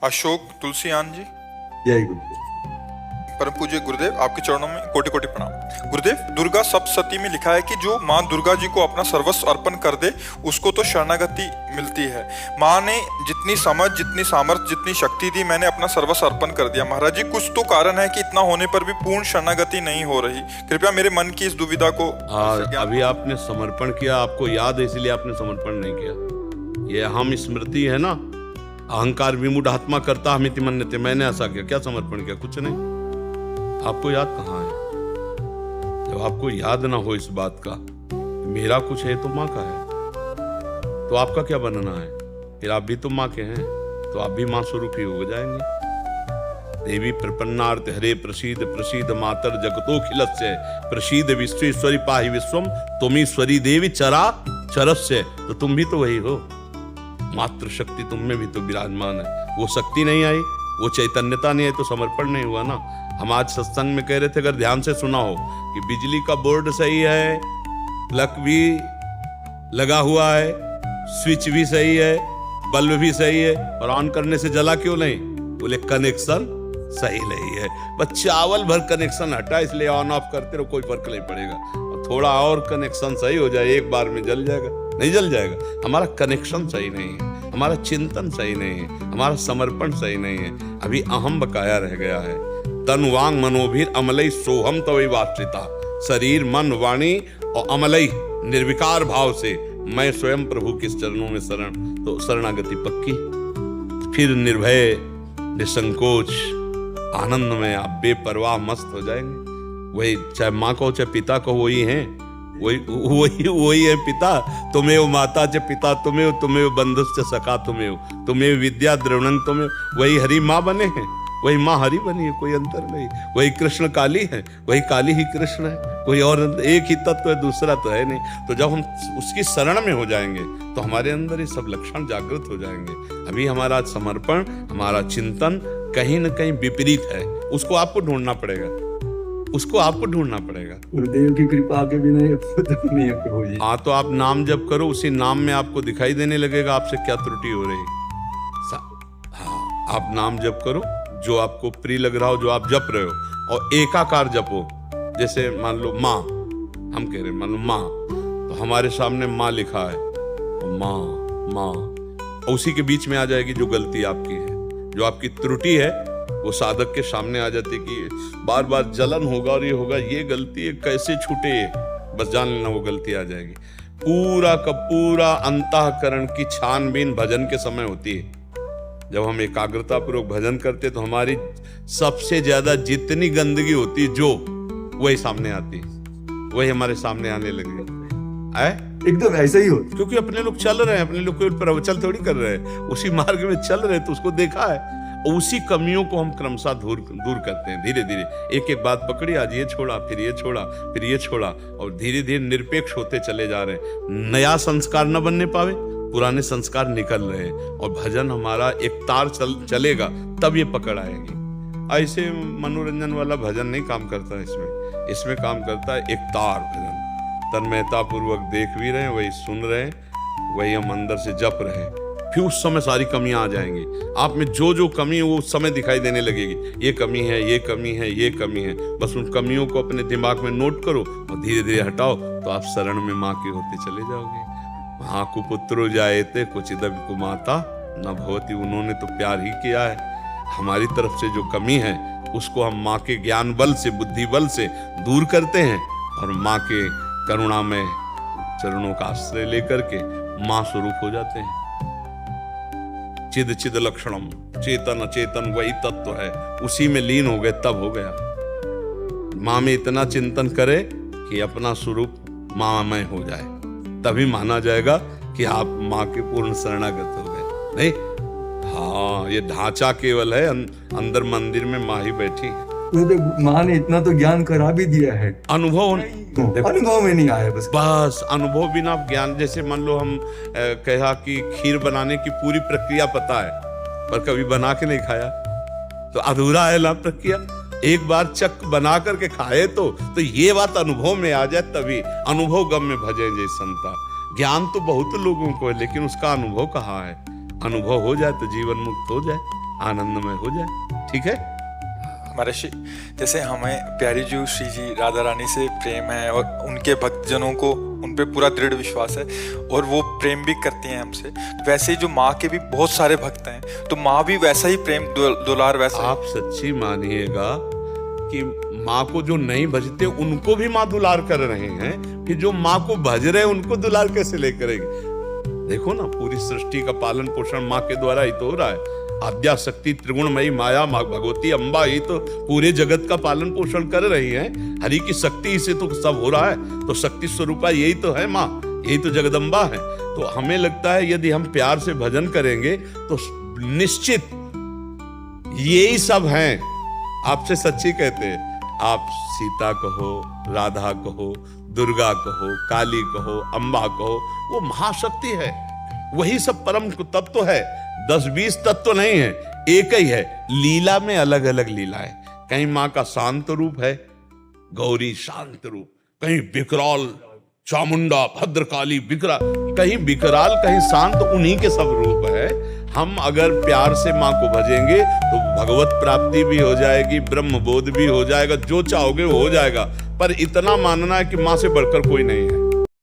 अशोक तुलसीयान जी। जय गुरुदेव। परम पूज्य गुरुदेव, आपके चरणों में कोटि कोटि प्रणाम। गुरुदेव, दुर्गा सप्तशती में लिखा है कि जो माँ दुर्गा जी को अपना सर्वस्व अर्पण कर दे उसको तो शरणागति मिलती है। माँ ने जितनी समझ, जितनी सामर्थ्य, जितनी शक्ति दी, मैंने अपना सर्वस्व अर्पण कर दिया। महाराज जी, कुछ तो कारण है कि इतना होने पर भी पूर्ण शरणागति नहीं हो रही। कृपया मेरे मन की इस दुविधा को अभी आपने समर्पण किया, आपको याद है इसलिए आपने समर्पण नहीं किया। ये अहम स्मृति है ना, अहंकार विमूढ़ आत्मा करता हमिति मन्यते। मैंने ऐसा किया, क्या समर्पण किया? कुछ नहीं। आपको याद कहाँ है? जब आपको याद ना हो इस बात का, मेरा कुछ है तो माँ का है, तो आपका क्या बनना है? फिर आप भी तो माँ के हैं, तो आप भी माँ स्वरूप ही हो जाएंगे। देवी प्रपन्नार्थ हरे प्रसीद प्रसीद मातर जगतोखिलस्य प्रसीद विश्वेश्वरी पाहि विश्वम तुमीश्वरी देवी चरा चरस्य। तो तुम भी तो वही हो, मातृ शक्ति तुम में भी तो विराजमान है। वो शक्ति नहीं आई, वो चैतन्यता नहीं आई तो समर्पण नहीं हुआ ना। हम आज सत्संग में कह रहे थे, अगर ध्यान से सुना हो, कि बिजली का बोर्ड सही है, प्लग भी लगा हुआ है, स्विच भी सही है, बल्ब भी सही है, और ऑन करने से जला क्यों नहीं? बोले कनेक्शन सही नहीं है। बस चावल भर कनेक्शन हटा, इसलिए ऑन ऑफ करते रहो, कोई फर्क नहीं पड़ेगा। और थोड़ा और कनेक्शन सही हो जाए, एक बार में जल जाएगा? नहीं जल जाएगा। हमारा कनेक्शन सही नहीं है, हमारा चिंतन सही नहीं है, हमारा समर्पण सही नहीं है। अभी अहम बकाया रह गया है। तन वांग मनोभीर अमलई सोहम तवै वाश्रिता। शरीर मन वाणी और अमलई निर्विकार भाव से मैं स्वयं प्रभु के चरणों में शरण, तो शरणागति पक्की। फिर निर्भय निसंकोच आनंद में आप बेपरवाह मस्त हो जाएंगे। वही चाहे माँ को चाहे पिता को, वही हैं, वही है पिता। तुम्हें माता च पिता तुम्हें, तुम्हें बंधुश्च सखा तुम्हें विद्या द्रवणं तुम्हें। वही हरि माँ बने हैं, वही माँ हरि बनी है, कोई अंतर नहीं। वही कृष्ण काली है, वही काली ही कृष्ण है, कोई और एक ही तत्व है, दूसरा तो है नहीं। तो जब हम उसकी शरण में हो जाएंगे तो हमारे अंदर ये सब लक्षण जागृत हो जाएंगे। अभी हमारा समर्पण, हमारा चिंतन कहीं न कहीं विपरीत है। उसको आपको ढूंढना पड़ेगा, उसको आपको ढूंढना पड़ेगा। गुरुदेव की कृपा के बिना ये नहीं हो जी। हाँ, तो आप नाम जप करो, उसी नाम में आपको दिखाई देने लगेगा आपसे क्या त्रुटि हो रही। हाँ, आप नाम जप करो, जो आपको प्रिय लग रहा हो, जो आप जप रहे हो, और एकाकार जपो। जैसे मान लो माँ, हम कह रहे मान लो माँ, तो हमारे सामने माँ लिखा है, तो माँ माँ, और उसी के बीच में आ जाएगी जो गलती आपकी है, जो आपकी त्रुटि है, वो साधक के सामने आ जाती कि बार बार जलन होगा और ये होगा, ये गलती है, कैसे छूटे, बस जान लेना वो गलती आ जाएगी। पूरा का पूरा अंतःकरण की छानबीन भजन के समय होती है। जब हम एकाग्रता पूर्वक भजन करते तो हमारी सबसे ज्यादा जितनी गंदगी होती है, जो वही सामने आती है, वही हमारे सामने आने लगी है। एकदम ऐसा ही हो, क्योंकि अपने लोग चल रहे हैं, अपने लोग कोई प्रवचन थोड़ी कर रहे हैं, उसी मार्ग में चल रहे हैं, तो उसको देखा है। उसी कमियों को हम क्रमशः दूर करते हैं। धीरे धीरे एक एक बात पकड़ी, आज ये छोड़ा, फिर ये छोड़ा, फिर ये छोड़ा, और धीरे धीरे निरपेक्ष होते चले जा रहे हैं। नया संस्कार न बनने पावे, पुराने संस्कार निकल रहे हैं, और भजन हमारा एक तार चलेगा, तब ये पकड़ आएगी। ऐसे मनोरंजन वाला भजन नहीं काम करता इसमें काम करता है एक तार भजन। तन्मयता पूर्वक देख भी रहे हैं, वही सुन रहे हैं, वही हम अंदर से जप रहे हैं। फिर उस समय सारी कमियां आ जाएंगी। आप में जो जो कमी है वो उस समय दिखाई देने लगेगी। ये कमी है, ये कमी है, ये कमी है। बस उन कमियों को अपने दिमाग में नोट करो और धीरे धीरे हटाओ, तो आप शरण में माँ के होते चले जाओगे। माँ को पुत्रो जायते क्वचिदपि कुमाता न भवति। उन्होंने तो प्यार ही किया है। हमारी तरफ से जो कमी है उसको हम माँ के ज्ञान बल से, बुद्धि बल से दूर करते हैं, और माँ के करुणामय चरणों का आश्रय लेकर के माँ स्वरूप हो जाते हैं। चिद चिद लक्षणम, चेतन अचेतन वही तत्व है, उसी में लीन हो गए, तब हो गया। माँ में इतना चिंतन करे कि अपना स्वरूप माँमय हो जाए, तभी माना जाएगा कि आप माँ के पूर्ण शरणागत हो गए। नहीं, हाँ, ये ढांचा केवल है, अंदर मंदिर में माँ ही बैठी है। माँ ने इतना तो ज्ञान करा भी दिया है, अनुभव में नहीं आया। बस अनुभव बिना ज्ञान। जैसे मान लो हम कहा कि खीर बनाने की पूरी प्रक्रिया पता है, पर कभी बना के नहीं खाया, तो अधूरा है ना प्रक्रिया। एक बार चक बना करके खाए तो ये बात अनुभव में आ जाए, तभी अनुभव गम में भजे जय संता। ज्ञान तो बहुत लोगों को है, लेकिन उसका अनुभव कहाँ है? अनुभव हो जाए तो जीवन मुक्त हो जाए। आनंदमय हो जाए। ठीक है। महर्षि, जैसे हमें प्यारी जी श्री जी राधा रानी से प्रेम है और उनके भक्तजनों को उन पे पूरा दृढ़ विश्वास है और वो प्रेम भी करती हैं हमसे, तो वैसे ही जो माँ के भी बहुत सारे भक्त हैं, तो माँ भी वैसा ही प्रेम दुलार वैसा। आप सच्ची मानिएगा कि माँ को जो नहीं भजते उनको भी माँ दुलार कर रहे हैं, कि जो माँ को भज रहे हैं उनको दुलार कैसे ले करेंगे। देखो ना, पूरी सृष्टि का पालन पोषण माँ के द्वारा ही तो हो रहा है। आद्या शक्ति त्रिगुणमयी माया माँ भगवती अम्बा ही तो पूरे जगत का पालन पोषण कर रही है। हरि की शक्ति से तो सब हो रहा है। तो शक्ति स्वरूपा यही तो है माँ, यही तो जगदम्बा है। तो हमें लगता है यदि हम प्यार से भजन करेंगे तो निश्चित यही सब हैं। आपसे सच्ची कहते हैं, आप सीता कहो, राधा कहो, दुर्गा कहो, काली कहो, अम्बा कहो, वो महाशक्ति है। वही सब परम तत्व है। 10-20 तत्व नहीं है, एक ही है। लीला में अलग अलग लीलाएं। कहीं माँ का शांत रूप है, गौरी शांत रूप, कहीं विकराल चामुंडा भद्रकाली कहीं विकराल कहीं शांत, उन्हीं के सब रूप है। हम अगर प्यार से माँ को भजेंगे तो भगवत प्राप्ति भी हो जाएगी, ब्रह्म बोध भी हो जाएगा, जो चाहोगे वो हो जाएगा। पर इतना मानना है कि माँ से बढ़कर कोई नहीं है।